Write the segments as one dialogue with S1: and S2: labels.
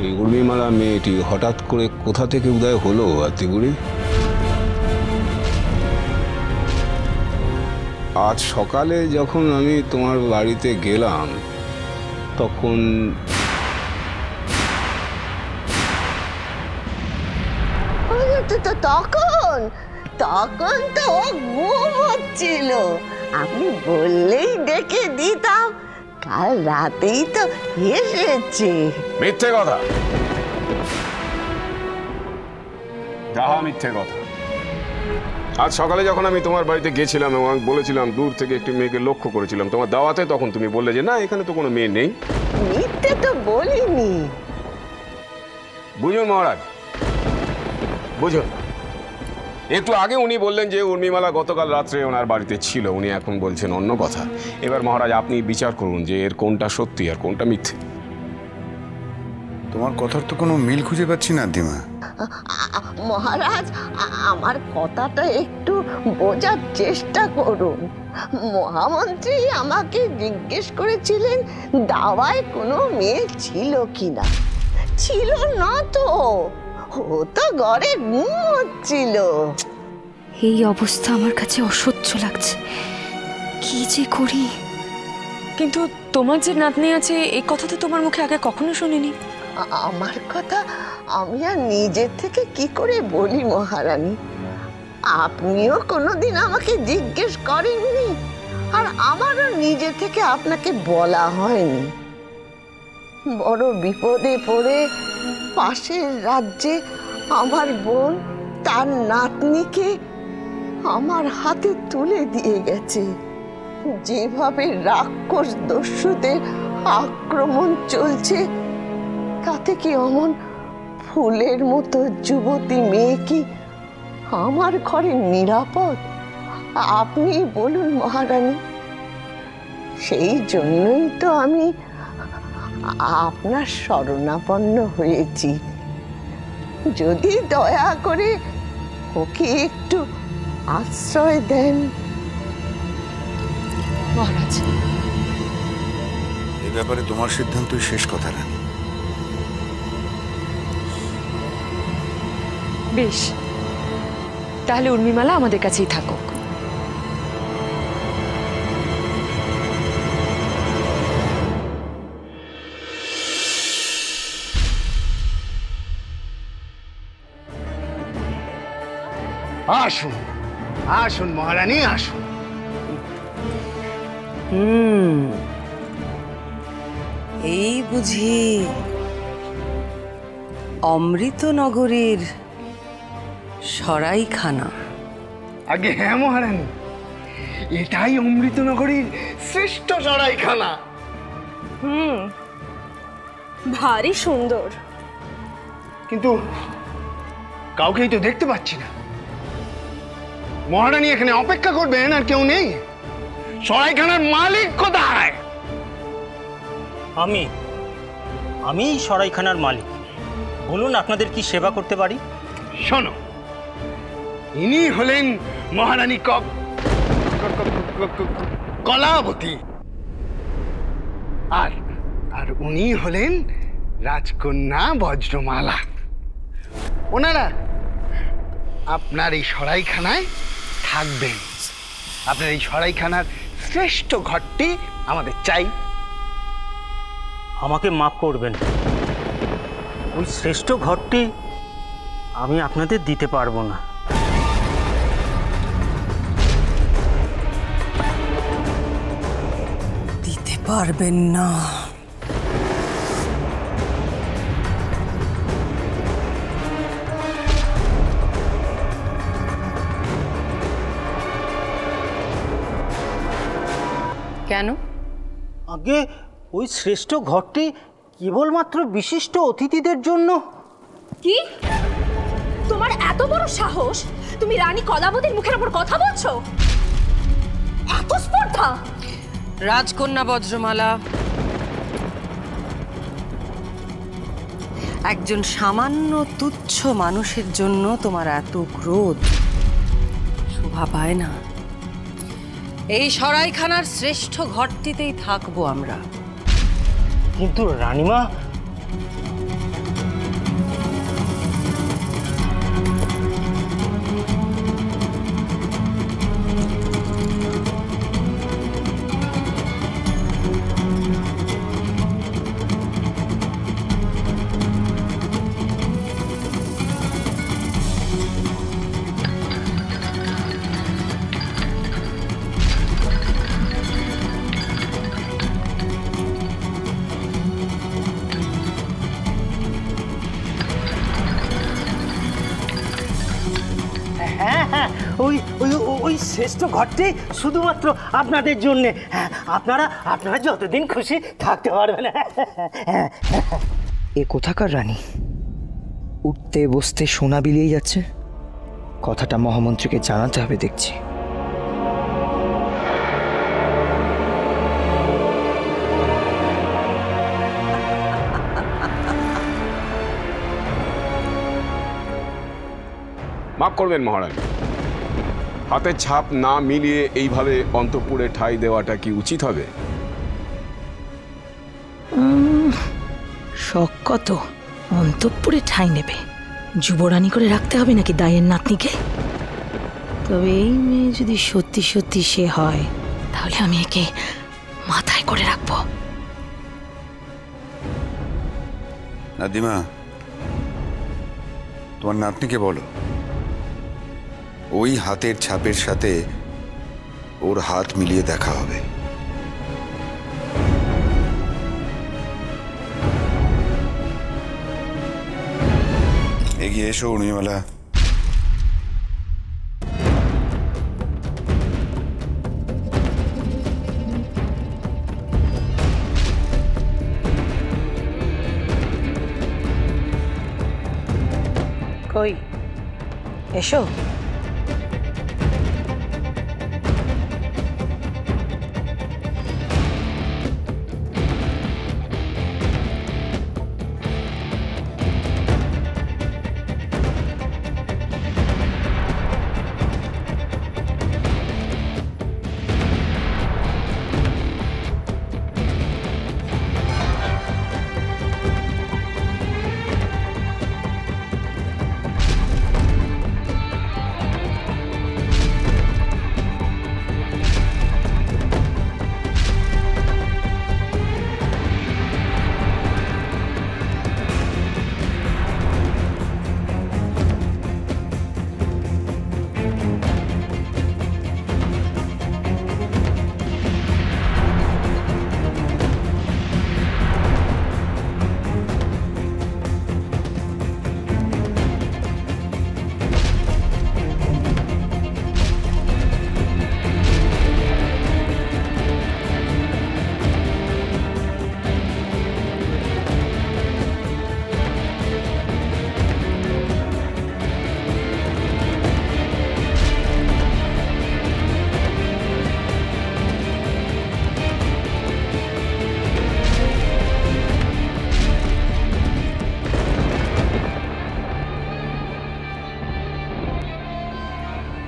S1: এই উর্মিমালা মেয়েটি হঠাৎ করে কোথা থেকে উদয় হলো আত্মিগুড়ি? আজ সকালে যখন আমি তোমার বাড়িতে গেলাম তখন
S2: তখন তখন তো ও ঘুমোচ্ছিল। আপনি বললেই ডেকে দিতাম। কাল রাতেই তো এসেছে।
S1: মিথ্যে কথা, যাহা মিথ্যে কথা। আজ সকালে যখন আমি তোমার বাড়িতে গেছিলাম এবং আমি বলেছিলাম দূর থেকে একটি মেয়েকে লক্ষ্য করেছিলাম তোমার দাওয়াতে, তখন তুমি বললে যে না এখানে তো কোনো মেয়ে নেই।
S2: মিথ্যে তো বলিনি।
S1: বুঝুন মহারাজ, বুঝুন, একটু আগে উনি বললেন যে উর্মিমালা গতকাল রাত্রে ওনার বাড়িতে ছিল, উনি এখন বলছেন অন্য কথা। এবার মহারাজ আপনি বিচার করুন যে এর কোনটা সত্যি আর কোনটা মিথ্যে।
S3: তোমার কথার তো কোনো মিল খুঁজে পাচ্ছি না দিমা।
S2: মহারাজ, আমার কথাটা একটু বোঝার চেষ্টা করুন। মহামন্ত্রী আমাকে জিজ্ঞেস করেছিলেন দাওয়ায় কোনো মেয়ে ছিল কিনা। ছিল না তো, ও তো ঘরে ঘুমোচ্ছিল।
S4: এই অবস্থা আমার কাছে অসহ্য লাগছে, কি যে করি।
S5: কিন্তু তোমার যে নাতনি আছে এই কথা তো তোমার মুখে আগে কখনো শুনিনি।
S2: আমার কথা আমি আর নিজের থেকে কি করে বলি মহারানী? আপনিও কোনোদিন আমাকে জিজ্ঞেস করেননি, আর আমারও নিজে থেকে আপনাকে বলা হয়নি। বড় বিপদে পড়ে পাশের রাজ্যে আমার বোন তার নাতনিকে আমার হাতে তুলে দিয়ে গেছে। যেভাবে রাক্ষস দস্যুদের আক্রমণ চলছে, তাতে কি অমন ফুলের মতো যুবতী মেয়ে কি আমার ঘরে নিরাপদ? আপনি বলুন মহারানী। সেই জন্যই তো আমি আপনার শরণাপন্ন হয়েছি। যদি দয়া করে ওকে একটু আশ্রয় দেন।
S4: মহারাজ,
S3: এ ব্যাপারে তোমার সিদ্ধান্তই শেষ কথা রানী।
S5: বেশ, তাহলে উর্মিমালা আমাদের কাছেই থাকুক।
S6: আসুন আসুন মহারানী, আসুন।
S7: এই বুঝি অমৃতনগরীর সরাইখানা?
S6: আগে হ্যাঁ মহারানী, এটাই অমৃতনগরীর শ্রেষ্ঠ সরাইখানা।
S4: ভারী সুন্দর।
S6: কিন্তু কাউকেই তো দেখতে পাচ্ছি না। মহারানী এখানে অপেক্ষা করবেন আর কেউ নেই? সরাইখানার মালিক কোথায়?
S8: আমি সরাইখানার মালিক। বলুন আপনাদের কি সেবা করতে পারি?
S6: শোনো, ইনি হলেন মহারানী কলাবতী, আর আর উনি হলেন রাজকন্যা বজ্রমালা। ওনারা আপনার এই সরাইখানায় থাকবেন। আপনার এই সরাইখানার শ্রেষ্ঠ ঘরটি আমাদের চাই।
S8: আমাকে মাফ করবেন, ওই শ্রেষ্ঠ ঘরটি আমি আপনাদের দিতে পারবো না।
S7: দিতে পারবেন না? কেন?
S8: আগে ওই শ্রেষ্ঠ ঘরটি কেবলমাত্র বিশিষ্ট অতিথিদের জন্য।
S4: কি? তোমার এত বড় সাহস, তুমি রানী কলাবতীর মুখের উপর কথা বলছো? এত স্পর্ধা!
S7: রাজকন্যা বজ্রমালা, একজন সামান্য তুচ্ছ মানুষের জন্য তোমার এত ক্রোধ শোভা পায় না। এই সরাইখানার শ্রেষ্ঠ ঘরটিতেই থাকবো আমরা।
S8: কিন্তু রানীমা, ওই ওই ওই শ্রেষ্ঠ ঘরটি শুধুমাত্র আপনাদের জন্যে। হ্যাঁ, আপনারা আপনারা যতদিন খুশি থাকতে পারবেন।
S9: এ কোথাকার রানী? উঠতে বসতে সোনা বিলিয়ে যাচ্ছে। কথাটা মহামন্ত্রীকে জানাতে হবে দেখছি।
S1: মাফ করবেন মহারানী, হাতের ছাপ না মিলিয়ে এইভাবে অন্তঃপুরে ঠাঁই দেওয়াটা কি উচিত হবে?
S10: শখ কত অন্তঃপুরে ঠাঁই নেবে? যুবরানী করে রাখতে হবে নাকি দায়ের নাতনিকে? তবে এই মেয়ে যদি সত্যি সত্যি সে হয়, তাহলে আমি একে মাথায় করে রাখবো।
S3: নাদিমা, তোমার নাতনিকে বলো ওই হাতের ছাপের সাথে ওর হাত মিলিয়ে দেখা হবে। এগিয়ে এসো উর্মিমালা।
S10: কই এসো।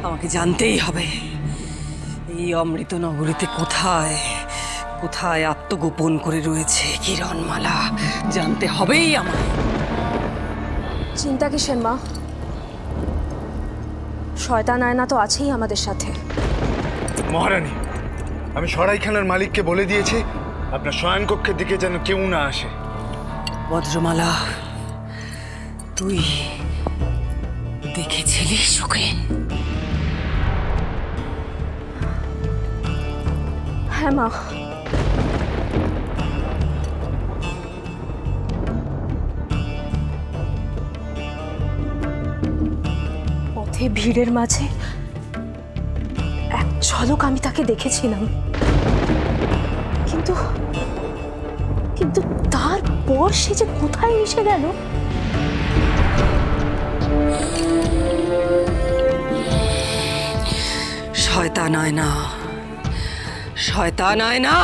S7: আমাকে জানতেই হবে এই অমৃত নগরীতে কোথায় কোথায় আত্মগোপন করে রয়েছে কিরণমালা। জানতে হবেই আমার।
S4: চিন্তা কিসের মা? শয়তান আয়না তো আছেই আমাদের সাথে।
S6: মহারানী, আমি সরাইখানার মালিককে বলে দিয়েছি আপনার শয়নকক্ষের দিকে যেন কেউ না আসে।
S7: বজ্রমালা, তুই দেখেছিলিস ওকে?
S4: হ্যাঁ মা, পথে ভিড়ের মাঝে এক ঝলক আমি তাকে দেখেছিলাম, কিন্তু কিন্তু তারপর সে যে কোথায় মিশে গেল।
S7: শয়তান আয়না, শয়তান আয়না।